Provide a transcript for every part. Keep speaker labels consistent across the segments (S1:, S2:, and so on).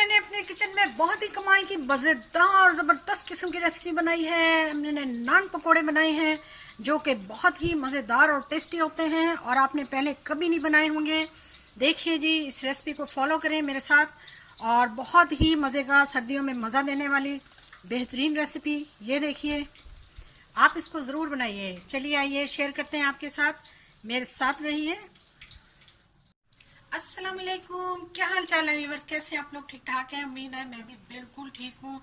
S1: मैंने अपने किचन में बहुत ही कमाल की मज़ेदार और ज़बरदस्त किस्म की रेसिपी बनाई है। मैंने नान पकोड़े बनाए हैं जो कि बहुत ही मज़ेदार और टेस्टी होते हैं और आपने पहले कभी नहीं बनाए होंगे। देखिए जी, इस रेसिपी को फॉलो करें मेरे साथ और बहुत ही मज़े का, सर्दियों में मज़ा देने वाली बेहतरीन रेसिपी। ये देखिए, आप इसको ज़रूर बनाइए। चलिए आइए शेयर करते हैं आपके साथ, मेरे साथ रहिए। अस्सलाम वालेकुम, क्या हाल चाल है व्यूअर्स, कैसे आप लोग? ठीक ठाक हैं? उम्मीद है मैं भी बिल्कुल ठीक हूँ।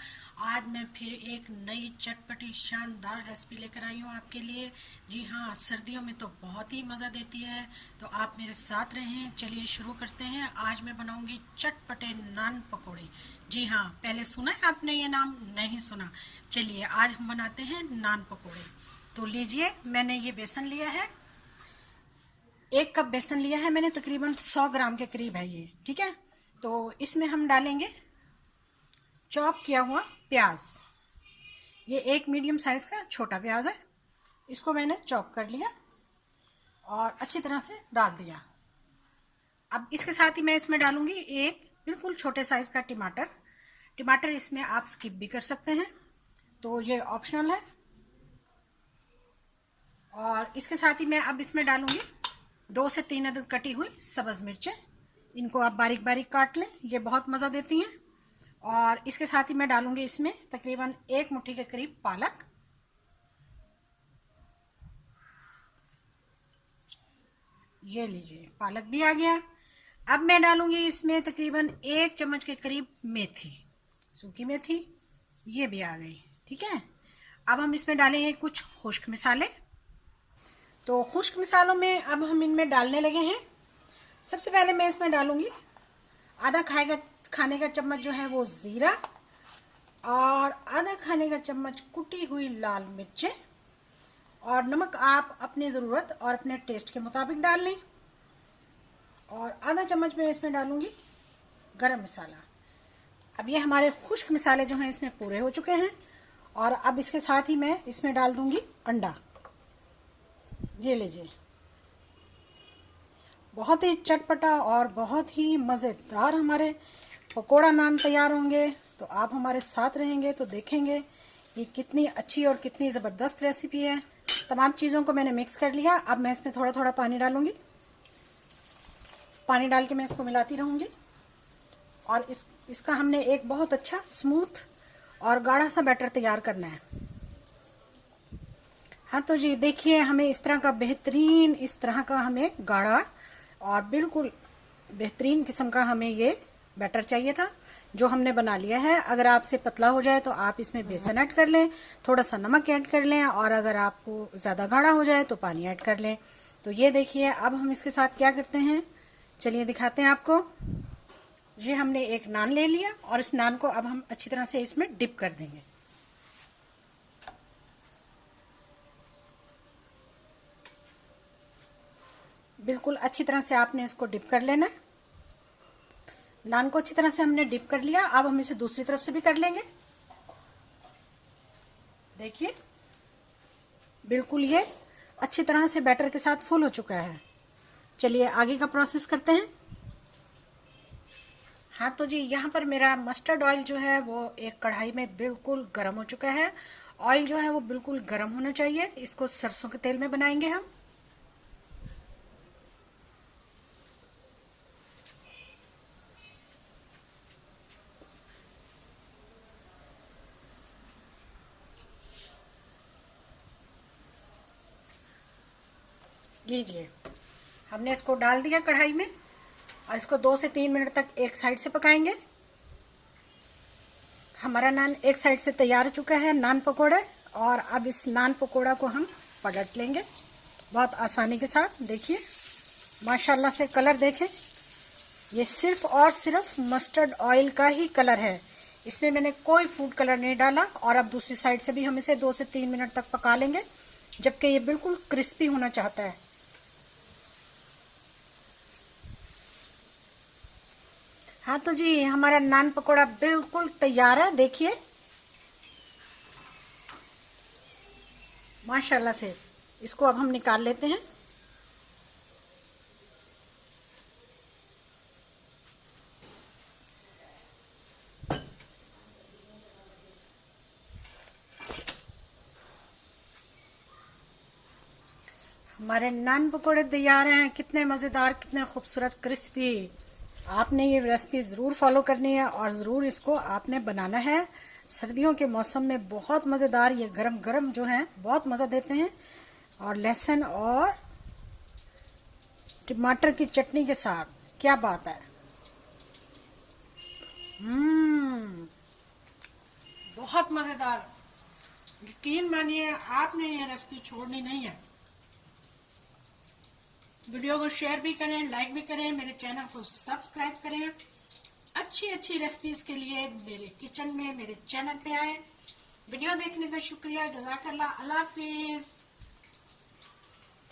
S1: आज मैं फिर एक नई चटपटी शानदार रेसिपी लेकर आई हूँ आपके लिए। जी हाँ, सर्दियों में तो बहुत ही मज़ा देती है, तो आप मेरे साथ रहें। चलिए शुरू करते हैं। आज मैं बनाऊँगी चटपटे नान पकौड़े। जी हाँ, पहले सुना है आपने ये नाम? नहीं सुना? चलिए आज हम बनाते हैं नान पकौड़े। तो लीजिए, मैंने ये बेसन लिया है, 1 कप बेसन लिया है मैंने, तकरीबन 100 ग्राम के करीब है ये। ठीक है, तो इसमें हम डालेंगे चॉप किया हुआ प्याज। ये एक मीडियम साइज का छोटा प्याज है, इसको मैंने चॉप कर लिया और अच्छी तरह से डाल दिया। अब इसके साथ ही मैं इसमें डालूंगी एक बिल्कुल छोटे साइज का टमाटर। टमाटर इसमें आप स्किप भी कर सकते हैं, तो ये ऑप्शनल है। और इसके साथ ही मैं अब इसमें डालूंगी 2 से 3 अदद कटी हुई सब्ज़ मिर्चें। इनको आप बारीक बारीक काट लें, ये बहुत मज़ा देती हैं। और इसके साथ ही मैं डालूंगी इसमें तकरीबन 1 मुट्ठी के करीब पालक। ये लीजिए, पालक भी आ गया। अब मैं डालूंगी इसमें तकरीबन 1 चम्मच के करीब मेथी, सूखी मेथी, ये भी आ गई। ठीक है, अब हम इसमें डालेंगे कुछ खुश्क मसाले। तो खुश्क मसालों में अब हम इनमें डालने लगे हैं। सबसे पहले मैं इसमें डालूंगी आधा खाने का चम्मच जो है वो ज़ीरा, और आधा खाने का चम्मच कुटी हुई लाल मिर्चें, और नमक आप अपनी ज़रूरत और अपने टेस्ट के मुताबिक डाल लें। और आधा चम्मच मैं इसमें डालूंगी गरम मसाला। अब ये हमारे खुश्क मसाले जो हैं इसमें पूरे हो चुके हैं। और अब इसके साथ ही मैं इसमें डाल दूंगी अंडा। ये लीजिए, बहुत ही चटपटा और बहुत ही मज़ेदार हमारे पकोड़ा नान तैयार होंगे। तो आप हमारे साथ रहेंगे तो देखेंगे ये कितनी अच्छी और कितनी ज़बरदस्त रेसिपी है। तमाम चीज़ों को मैंने मिक्स कर लिया। अब मैं इसमें थोड़ा थोड़ा पानी डालूंगी। पानी डाल के मैं इसको मिलाती रहूँगी। और इसका हमने एक बहुत अच्छा स्मूथ और गाढ़ा सा बैटर तैयार करना है। हाँ तो जी देखिए, हमें इस तरह का बेहतरीन, इस तरह का हमें गाढ़ा और बिल्कुल बेहतरीन किस्म का हमें ये बैटर चाहिए था, जो हमने बना लिया है। अगर आपसे पतला हो जाए तो आप इसमें बेसन ऐड कर लें, थोड़ा सा नमक ऐड कर लें, और अगर आपको ज़्यादा गाढ़ा हो जाए तो पानी ऐड कर लें। तो ये देखिए, अब हम इसके साथ क्या करते हैं, चलिए दिखाते हैं आपको। ये हमने एक नान ले लिया और इस नान को अब हम अच्छी तरह से इसमें डिप कर देंगे। बिल्कुल अच्छी तरह से आपने इसको डिप कर लेना है। नान को अच्छी तरह से हमने डिप कर लिया। अब हम इसे दूसरी तरफ से भी कर लेंगे। देखिए, बिल्कुल ये अच्छी तरह से बैटर के साथ फुल हो चुका है। चलिए आगे का प्रोसेस करते हैं। हाँ तो जी, यहाँ पर मेरा मस्टर्ड ऑयल जो है वो एक कढ़ाई में बिल्कुल गर्म हो चुका है। ऑयल जो है वो बिल्कुल गर्म होना चाहिए। इसको सरसों के तेल में बनाएंगे हम। लीजिए, हमने इसको डाल दिया कढ़ाई में और इसको 2 से 3 मिनट तक एक साइड से पकाएंगे। हमारा नान एक साइड से तैयार हो चुका है, नान पकोड़े। और अब इस नान पकोड़ा को हम पलट लेंगे बहुत आसानी के साथ। देखिए माशाल्लाह से कलर देखें, ये सिर्फ और सिर्फ मस्टर्ड ऑयल का ही कलर है, इसमें मैंने कोई फूड कलर नहीं डाला। और अब दूसरी साइड से भी हम इसे 2 से 3 मिनट तक पका लेंगे, जबकि ये बिल्कुल क्रिस्पी होना चाहता है। हाँ तो जी, हमारा नान पकोड़ा बिल्कुल तैयार है। देखिए माशाल्लाह से। इसको अब हम निकाल लेते हैं। हमारे नान पकोड़े तैयार हैं। कितने मज़ेदार, कितने खूबसूरत, क्रिस्पी। आपने ये रेसिपी ज़रूर फॉलो करनी है और ज़रूर इसको आपने बनाना है। सर्दियों के मौसम में बहुत मज़ेदार, ये गरम गरम जो हैं बहुत मज़ा देते हैं। और लहसुन और टमाटर की चटनी के साथ, क्या बात है। बहुत मज़ेदार। यकीन मानिए आपने ये रेसिपी छोड़नी नहीं है। वीडियो को शेयर भी करें, लाइक भी करें, मेरे चैनल को सब्सक्राइब करें। अच्छी अच्छी रेसिपीज़ के लिए मेरे किचन में, मेरे चैनल पे आए। वीडियो देखने का शुक्रिया। जज़ाकल्लाह। अल्लाह हाफिज़।